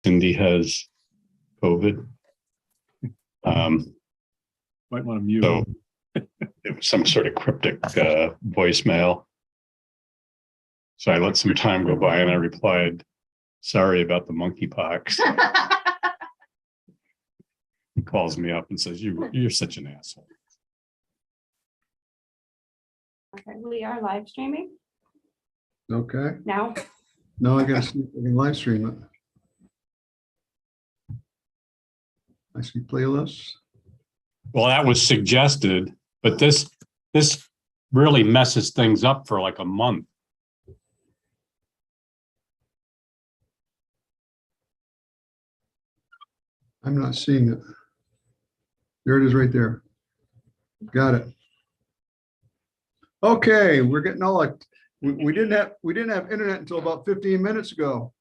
Cindy has COVID. Might want to mute. So it was some sort of cryptic voicemail. So I let some time go by and I replied, sorry about the monkeypox. He calls me up and says, you're such an asshole. Okay, we are live streaming Okay, now. now I gotta see if I can live stream it. I see playlists. Well, that was suggested, but this really messes things up for like a month. I'm not seeing it. There it is right there. Got it. Okay, we're getting all like, we didn't have internet until about 15 minutes ago.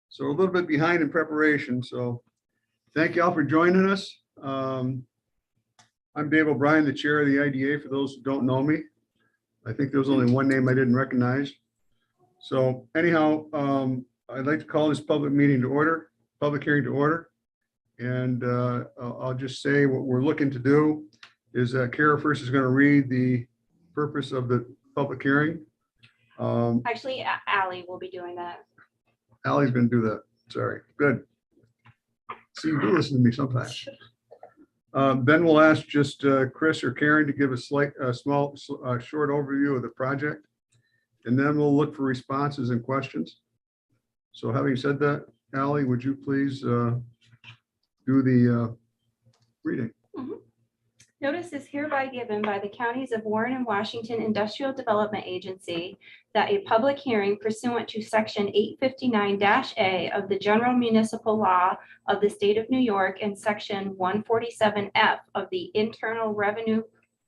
So a little bit behind in preparation. So thank you all for joining us. I'm Dave O'Brien, the chair of the IDA, for those who don't know me. I think there was only one name I didn't recognize. So anyhow, I'd like to call this public meeting to order, public hearing to order. And I'll just say what we're looking to do is that Kara first is going to read the purpose of the public hearing. Actually, Allie will be doing that. Allie's going to do that. Sorry. Good. See, you do listen to me sometimes. Then we'll ask just Chris or Karen to give a short overview of the project. And then we'll look for responses and questions. So having said that, Allie, would you please do the reading? Notice is hereby given by the counties of Warren and Washington Industrial Development Agency that a public hearing pursuant to section 859-A of the General Municipal Law of the State of New York and section 147F of the Internal Revenue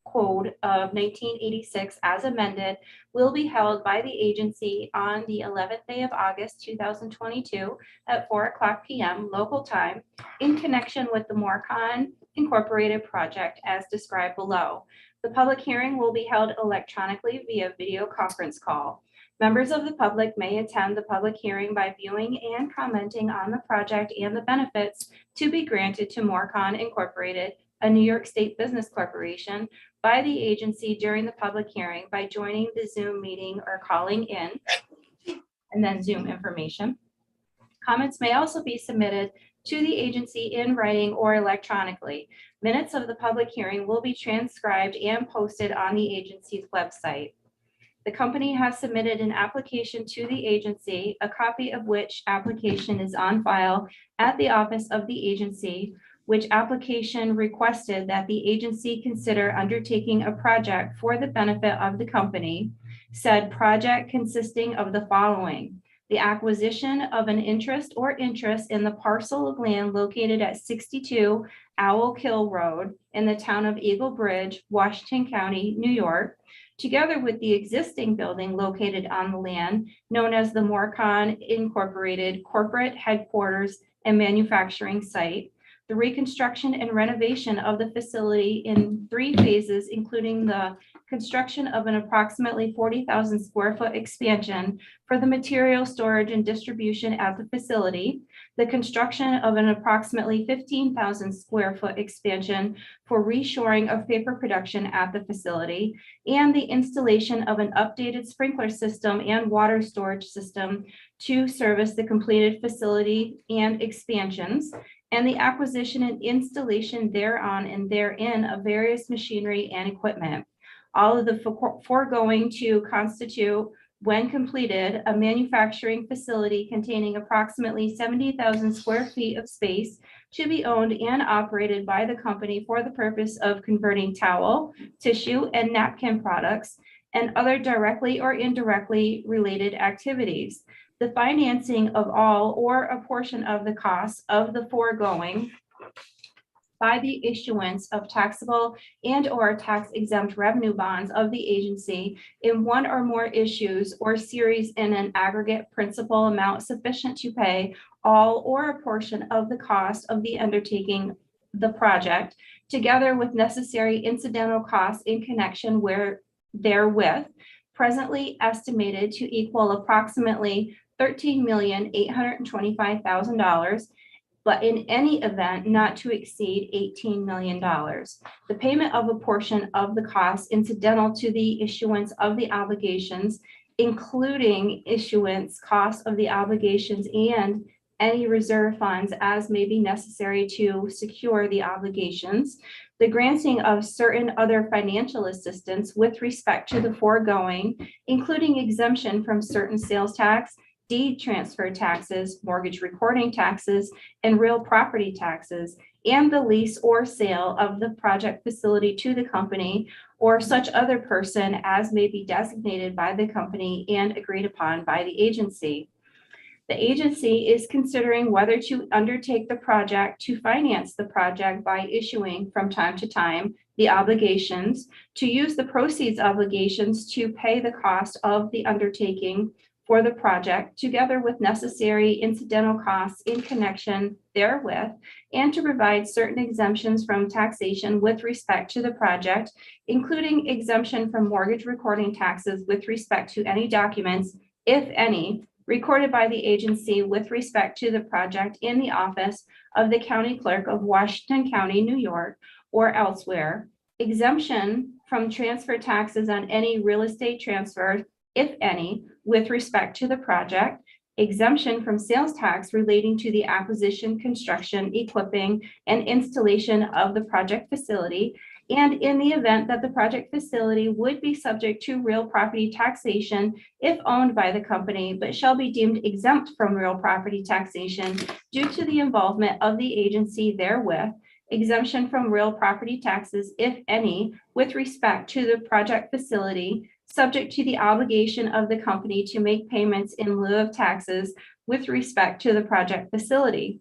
Code of 1986 as amended will be held by the agency on the 11th day of August 2022 at 4:00 p.m. local time in connection with the MORCON Incorporated project as described below. The public hearing will be held electronically via video conference call. Members of the public may attend the public hearing by viewing and commenting on the project and the benefits to be granted to MORCON Incorporated, a New York State business corporation, by the agency during the public hearing by joining the Zoom meeting or calling in, and then Zoom information. Comments may also be submitted to the agency in writing or electronically. Minutes of the public hearing will be transcribed and posted on the agency's website. The company has submitted an application to the agency, a copy of which application is on file at the office of the agency, which application requested that the agency consider undertaking a project for the benefit of the company. Said project consisting of the following: the acquisition of an interest or interests in the parcel of land located at 62 Owl Kill Road in the town of Eagle Bridge, Washington County, New York, together with the existing building located on the land known as the MORCON Incorporated corporate headquarters and manufacturing site, the reconstruction and renovation of the facility in 3 phases, including the construction of an approximately 40,000 square foot expansion for the material storage and distribution at the facility, the construction of an approximately 15,000 square foot expansion for reshoring of paper production at the facility, and the installation of an updated sprinkler system and water storage system to service the completed facility and expansions, and the acquisition and installation thereon and therein of various machinery and equipment. All of the foregoing to constitute, when completed, a manufacturing facility containing approximately 70,000 square feet of space to be owned and operated by the company for the purpose of converting towel, tissue, and napkin products and other directly or indirectly related activities. The financing of all or a portion of the costs of the foregoing by the issuance of taxable and or tax exempt revenue bonds of the agency in one or more issues or series in an aggregate principal amount sufficient to pay all or a portion of the cost of the undertaking the project, together with necessary incidental costs in connection therewith, presently estimated to equal approximately $13,825,000, but in any event not to exceed $18 million. The payment of a portion of the cost incidental to the issuance of the obligations, including issuance costs of the obligations and any reserve funds as may be necessary to secure the obligations, the granting of certain other financial assistance with respect to the foregoing, including exemption from certain sales tax, deed transfer taxes, mortgage recording taxes, and real property taxes, and the lease or sale of the project facility to the company or such other person as may be designated by the company and agreed upon by the agency. The agency is considering whether to undertake the project to finance the project by issuing from time to time the obligations, to use the proceeds obligations to pay the cost of the undertaking for the project, together with necessary incidental costs in connection therewith, and to provide certain exemptions from taxation with respect to the project, including exemption from mortgage recording taxes with respect to any documents, if any, recorded by the agency with respect to the project in the office of the County Clerk of Washington County, New York, or elsewhere, exemption from transfer taxes on any real estate transfer, if any, with respect to the project, exemption from sales tax relating to the acquisition, construction, equipping, and installation of the project facility, and in the event that the project facility would be subject to real property taxation if owned by the company, but shall be deemed exempt from real property taxation due to the involvement of the agency therewith, exemption from real property taxes, if any, with respect to the project facility, subject to the obligation of the company to make payments in lieu of taxes with respect to the project facility.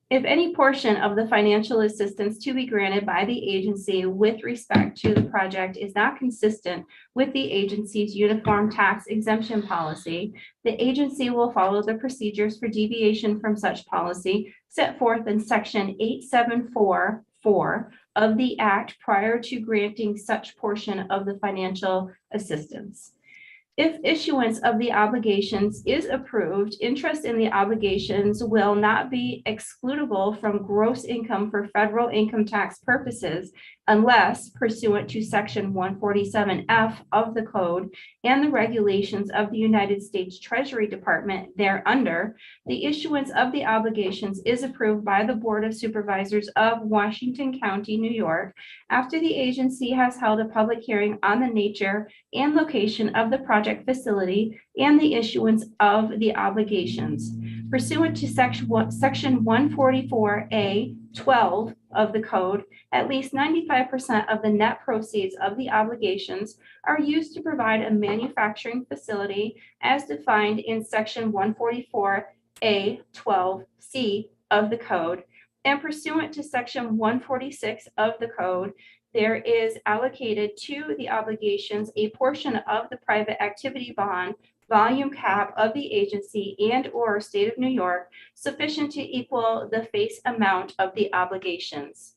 If any portion of the financial assistance to be granted by the agency with respect to the project is not consistent with the agency's uniform tax exemption policy, the agency will follow the procedures for deviation from such policy set forth in Section 8744 of the Act prior to granting such portion of the financial assistance. If issuance of the obligations is approved, interest in the obligations will not be excludable from gross income for federal income tax purposes unless pursuant to Section 147F of the Code and the regulations of the United States Treasury Department thereunder, the issuance of the obligations is approved by the Board of Supervisors of Washington County, New York, after the agency has held a public hearing on the nature and location of the project facility and the issuance of the obligations. Pursuant to Section 144A-12 of the Code, at least 95% of the net proceeds of the obligations are used to provide a manufacturing facility as defined in Section 144A-12C of the Code. And pursuant to Section 146 of the Code, there is allocated to the obligations a portion of the private activity bond volume cap of the agency and or state of New York sufficient to equal the face amount of the obligations.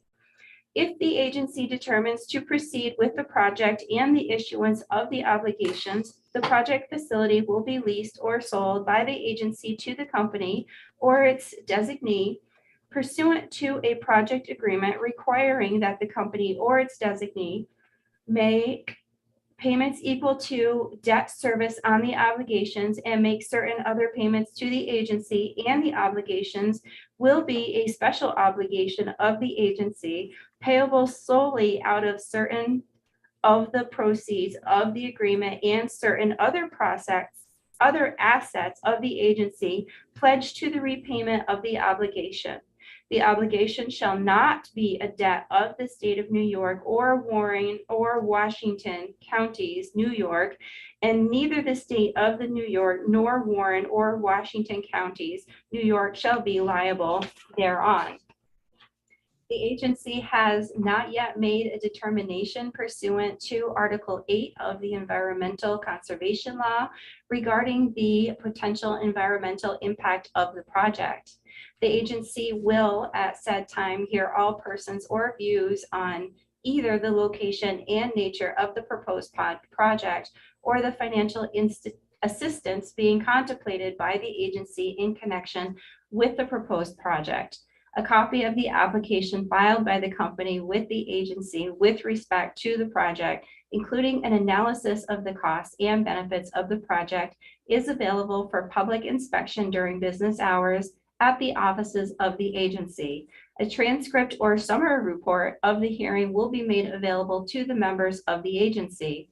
If the agency determines to proceed with the project and the issuance of the obligations, the project facility will be leased or sold by the agency to the company or its designee pursuant to a project agreement requiring that the company or its designee make payments equal to debt service on the obligations and make certain other payments to the agency, and the obligations will be a special obligation of the agency payable solely out of certain of the proceeds of the agreement and certain other assets of the agency pledged to the repayment of the obligation. The obligation shall not be a debt of the state of New York or Warren or Washington counties, New York, and neither the state of the New York nor Warren or Washington counties, New York, shall be liable thereon. The agency has not yet made a determination pursuant to Article 8 of the Environmental Conservation Law regarding the potential environmental impact of the project. The agency will at said time hear all persons or views on either the location and nature of the proposed project or the financial assistance being contemplated by the agency in connection with the proposed project. A copy of the application filed by the company with the agency with respect to the project, including an analysis of the costs and benefits of the project, is available for public inspection during business hours at the offices of the agency. A transcript or summary report of the hearing will be made available to the members of the agency.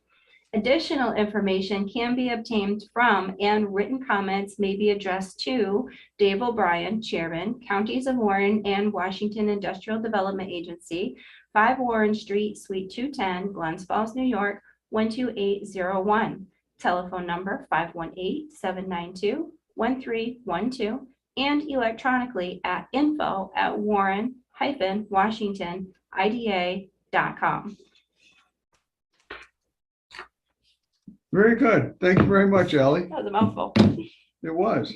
Additional information can be obtained from and written comments may be addressed to Dave O'Brien, Chairman, Counties of Warren and Washington Industrial Development Agency, 5 Warren Street, Suite 210, Glens Falls, New York, 12801. Telephone number 518-792-1312, and electronically at info@warren-washingtonida.com. Very good. Thank you very much, Ally. That was a mouthful. It was.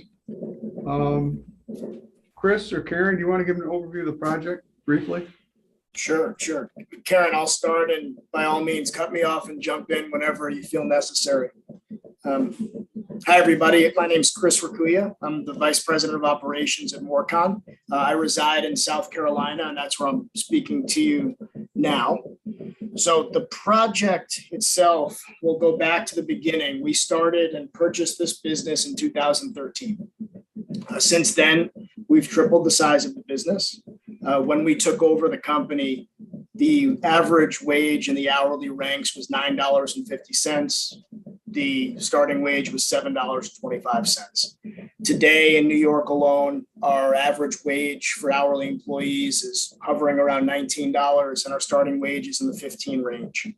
Chris or Karen, do you want to give an overview of the project briefly? Sure. Karen, I'll start, and by all means, cut me off and jump in whenever you feel necessary. Hi, everybody. My name is Chris Rakuya. I'm the Vice President of Operations at MORCON. I reside in South Carolina, and that's where I'm speaking to you now. So the project itself will go back to the beginning. We started and purchased this business in 2013. Since then, we've tripled the size of the business. When we took over the company, the average wage in the hourly ranks was $9.50. The starting wage was $7.25. Today in New York alone, our average wage for hourly employees is hovering around $19, and our starting wage is in the 15 range.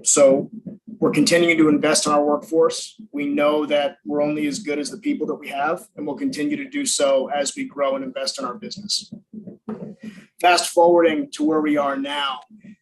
So we're continuing to invest in our workforce. We know that we're only as good as the people that we have, and we'll continue to do so as we grow and invest in our business. Fast forwarding to where we are now,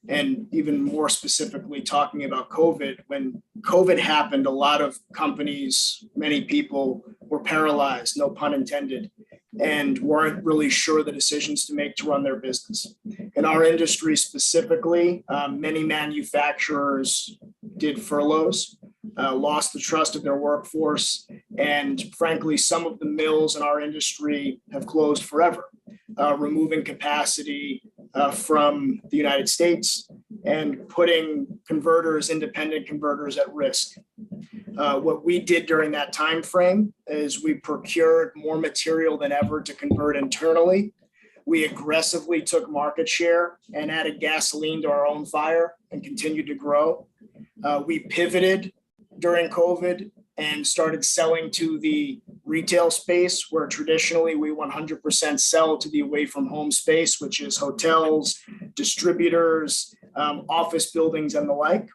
and even more specifically talking about COVID, when COVID happened, a lot of companies, many people were paralyzed, no pun intended, and weren't really sure the decisions to make to run their business. In our industry specifically, many manufacturers did furloughs, lost the trust of their workforce, and frankly, some of the mills in our industry have closed forever, removing capacity from the United States and putting converters, independent converters, at risk. What we did during that time frame is we procured more material than ever to convert internally. We aggressively took market share and added gasoline to our own fire and continued to grow. We pivoted during COVID and started selling to the retail space, where traditionally we 100% sell to the away from home space, which is hotels, distributors, office buildings, and the like.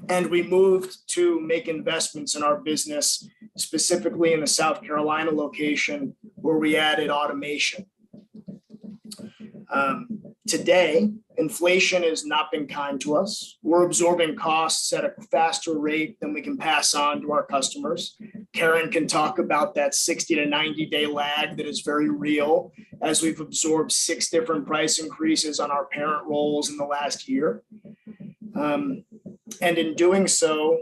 And we moved to make investments in our business, specifically in the South Carolina location, where we added automation. Today, inflation has not been kind to us. We're absorbing costs at a faster rate than we can pass on to our customers. Karen can talk about that 60 to 90-day lag that is very real, as we've absorbed 6 different price increases on our parent rolls in the last year. And in doing so,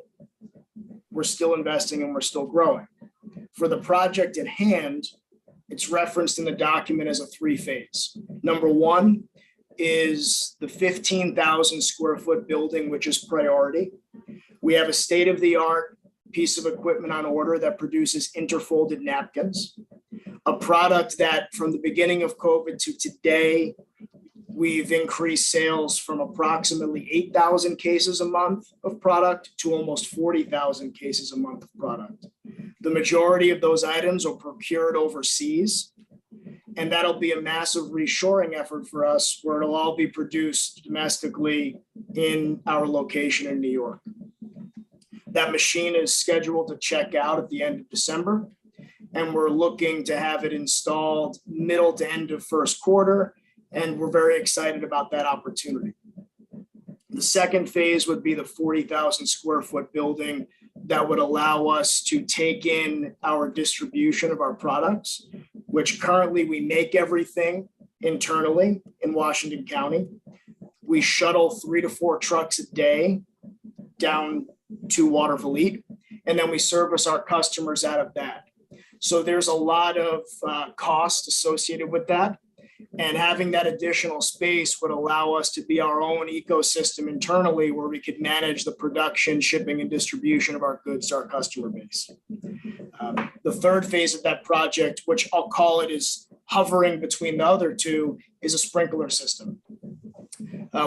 we're still investing and we're still growing. For the project at hand, it's referenced in the document as a 3-phase. Number 1 is the 15,000 square foot building, which is priority. We have a state-of-the-art piece of equipment on order that produces interfolded napkins, a product that from the beginning of COVID to today, we've increased sales from approximately 8,000 cases a month of product to almost 40,000 cases a month of product. The majority of those items are procured overseas, and that'll be a massive reshoring effort for us, where it'll all be produced domestically in our location in New York. That machine is scheduled to check out at the end of December, and we're looking to have it installed middle to end of first quarter, and we're very excited about that opportunity. The second phase would be the 40,000 square foot building that would allow us to take in our distribution of our products, which currently we make everything internally in Washington County. We shuttle 3 to 4 trucks a day down to Waterville, and then we service our customers out of that. So there's a lot of cost associated with that. And having that additional space would allow us to be our own ecosystem internally, where we could manage the production, shipping, and distribution of our goods to our customer base. The third phase of that project, which I'll call it, is hovering between the other two, is a sprinkler system.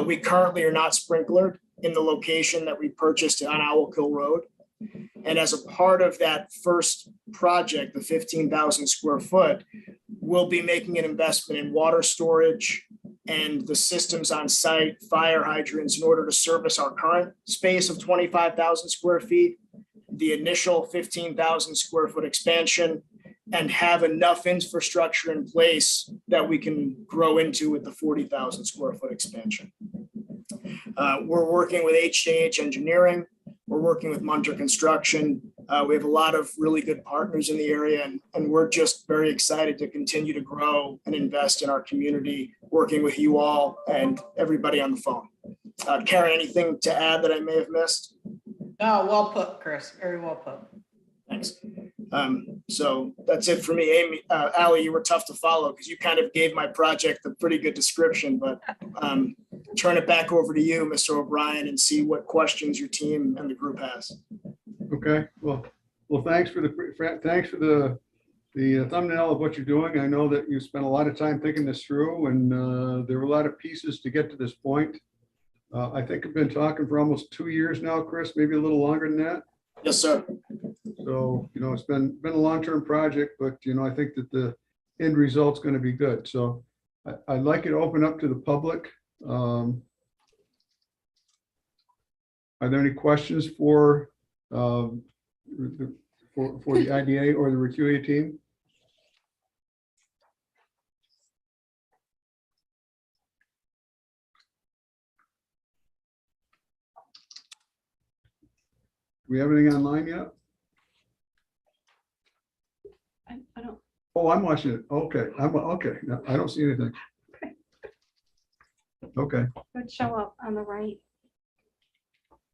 We currently are not sprinklered in the location that we purchased on Owl Kill Road. And as a part of that first project, the 15,000 square foot, we'll be making an investment in water storage and the systems on site, fire hydrants, in order to service our current space of 25,000 square feet, the initial 15,000 square foot expansion, and have enough infrastructure in place that we can grow into with the 40,000 square foot expansion. We're working with HJH Engineering. We're working with Munter Construction. We have a lot of really good partners in the area, and we're just very excited to continue to grow and invest in our community, working with you all and everybody on the phone. Karen, anything to add that I may have missed? No, well put, Chris. Very well put. Thanks. So that's it for me. Amy, Allie, you were tough to follow because you kind of gave my project a pretty good description, but turn it back over to you, Mr. O'Brien, and see what questions your team and the group has. Okay, well, thanks for the thumbnail of what you're doing. I know that you spent a lot of time thinking this through, and there were a lot of pieces to get to this point. I think I've been talking for almost 2 years now, Chris, maybe a little longer than that. Yes, sir. So, it's been a long-term project, but, I think that the end result's going to be good. So I'd like it to open up to the public. Are there any questions for the IDA or the Recuia team? Do we have anything online yet? I don't. Oh, I'm watching it. Okay, okay. No, I don't see anything. Okay, It would show up on the right.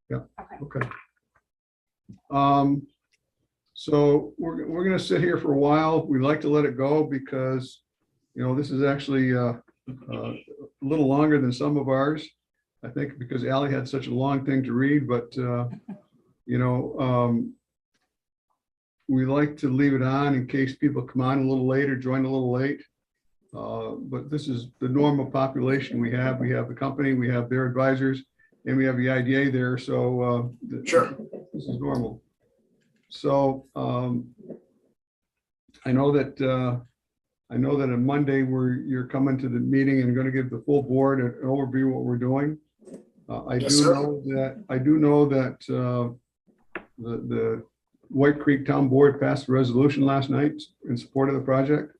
Yeah. Okay. okay. So we're going to sit here for a while. We like to let it go because, this is actually a little longer than some of ours. I think because Allie had such a long thing to read, but we like to leave it on in case people come on a little late or join a little late. But this is the normal population we have. We have the company, we have their advisors, and we have the IDA there. So Sure. This is normal. So I know that on Monday you're coming to the meeting and going to give the full board an overview of what we're doing. I do know that the White Creek Town Board passed a resolution last night in support of the project.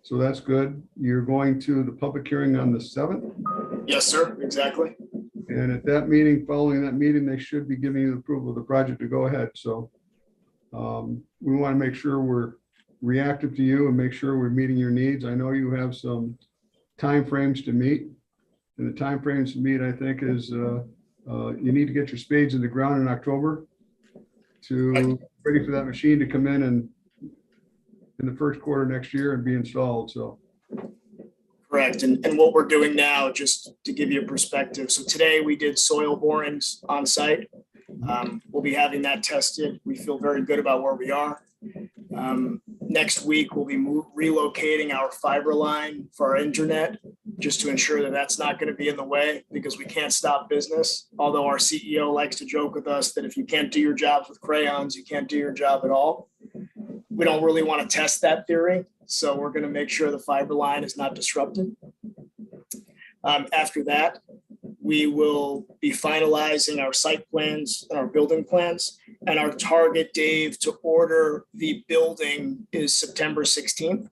So that's good. You're going to the public hearing on the 7th. Yes, sir. Exactly. And at that meeting, following that meeting, they should be giving you the approval of the project to go ahead. So we want to make sure we're reactive to you and make sure we're meeting your needs. I know you have some timeframes to meet. And the timeframes to meet, I think, is you need to get your spades in the ground in October to ready for that machine to come in the first quarter next year and be installed. So Correct. And what we're doing now, just to give you a perspective. So today we did soil borings on site. We'll be having that tested. We feel very good about where we are. Next week, we'll be relocating our fiber line for our internet, just to ensure that that's not going to be in the way, because we can't stop business. Although our CEO likes to joke with us that if you can't do your jobs with crayons, you can't do your job at all. We don't really want to test that theory. So we're going to make sure the fiber line is not disrupted. After that, we will be finalizing our site plans and our building plans. And our target, Dave, to order the building is September 16th.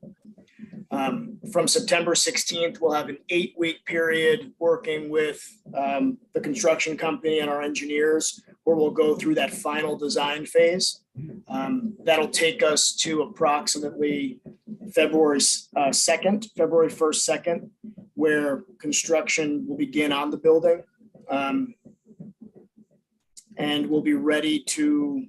From September 16th, we'll have an 8-week period working with the construction company and our engineers, where we'll go through that final design phase. That'll take us to approximately February 1st, 2nd, where construction will begin on the building. And we'll be ready to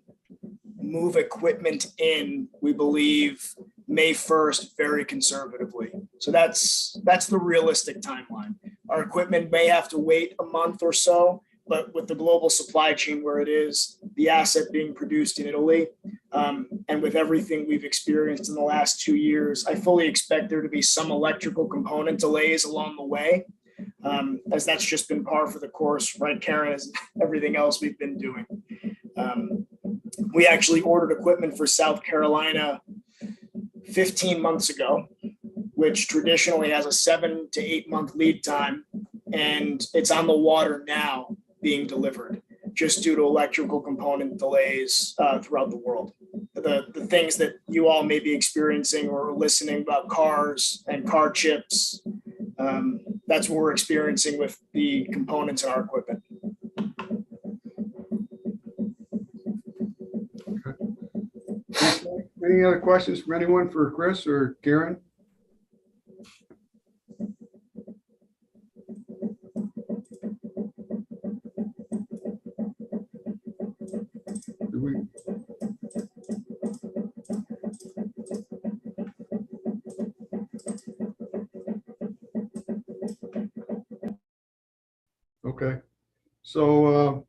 move equipment in, we believe, May 1st, very conservatively. So that's the realistic timeline. Our equipment may have to wait a month or so, but with the global supply chain where it is, the asset being produced in Italy, and with everything we've experienced in the last 2 years, I fully expect there to be some electrical component delays along the way, as that's just been par for the course, right, Karen, as everything else we've been doing. We actually ordered equipment for South Carolina 15 months ago, which traditionally has a 7 to 8 month lead time, and it's on the water now being delivered just due to electrical component delays throughout the world. The things that you all may be experiencing or listening about cars and car chips, that's what we're experiencing with the components in our equipment. Any other questions from anyone for Chris or Karen? Do we? Okay, so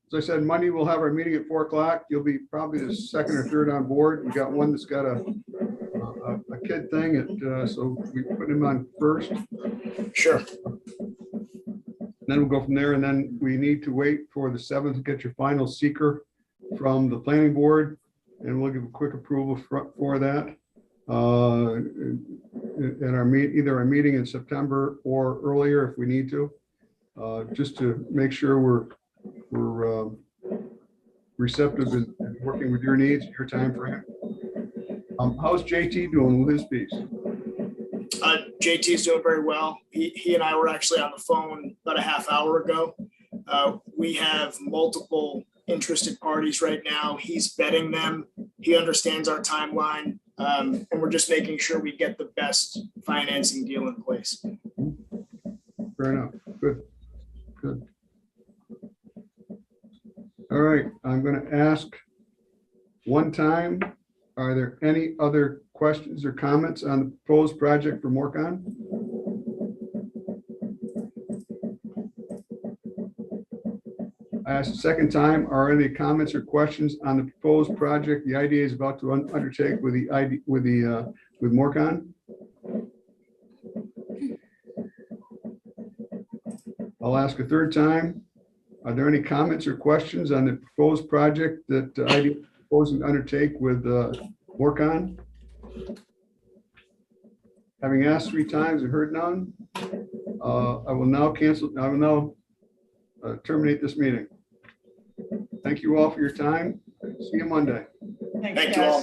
as I said, Monday we'll have our meeting at 4 o'clock. You'll be probably the second or third on board. We got one that's got a kid thing, so we put him on first. Sure. Then we'll go from there, and then we need to wait for the 7th to get your final seeker from the planning board, and we'll give a quick approval for that. In our either our meeting in September or earlier if we need to, just to make sure we're receptive and working with your needs, your time frame. How's JT doing with his piece? JT's doing very well. He and I were actually on the phone about a half hour ago. We have multiple interested parties right now. He's vetting them. He understands our timeline, and we're just making sure we get the best financing deal in place. Fair enough. Good. Good. All right, I'm going to ask one time, are there any other questions or comments on the proposed project for MORCON? I asked a second time, are any comments or questions on the proposed project the IDA is about to undertake with MORCON? I'll ask a third time. Are there any comments or questions on the proposed project that IDA is proposing to undertake with MORCON? Having asked 3 times and heard none, I will now terminate this meeting. Thank you all for your time. See you Monday. Thank you all.